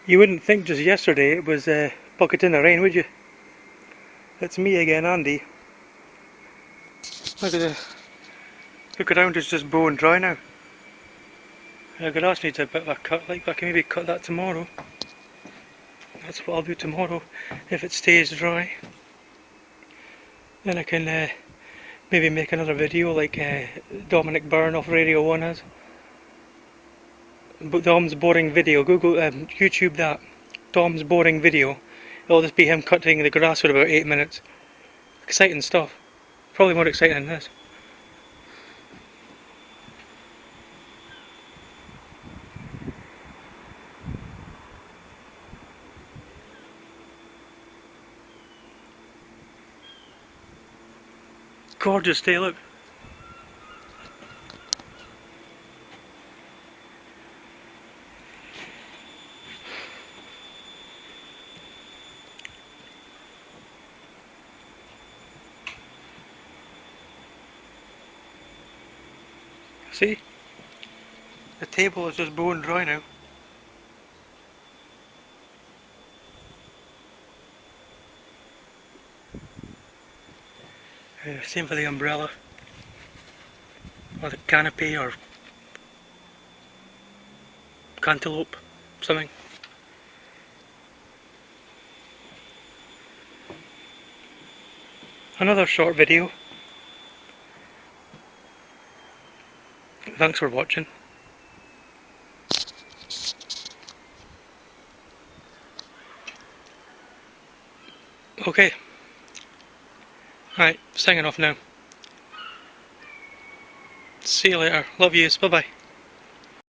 You wouldn't think just yesterday it was bucket in the rain, would you? It's me again, Andy. Look around, it's just bone dry now. The grass needs a bit of a cut, like I can maybe cut that tomorrow. That's what I'll do tomorrow, if it stays dry. Then I can maybe make another video like Dominic Byrne off Radio 1 has. Dom's boring video, YouTube that. Dom's boring video. It'll just be him cutting the grass for about 8 minutes. Exciting stuff. Probably more exciting than this. Gorgeous day, look. See? The table is just bone dry now. Same for the umbrella. Or the canopy or cantaloupe, something. Another short video. Thanks for watching. Okay. Right, signing off now. See you later. Love yous. Bye bye.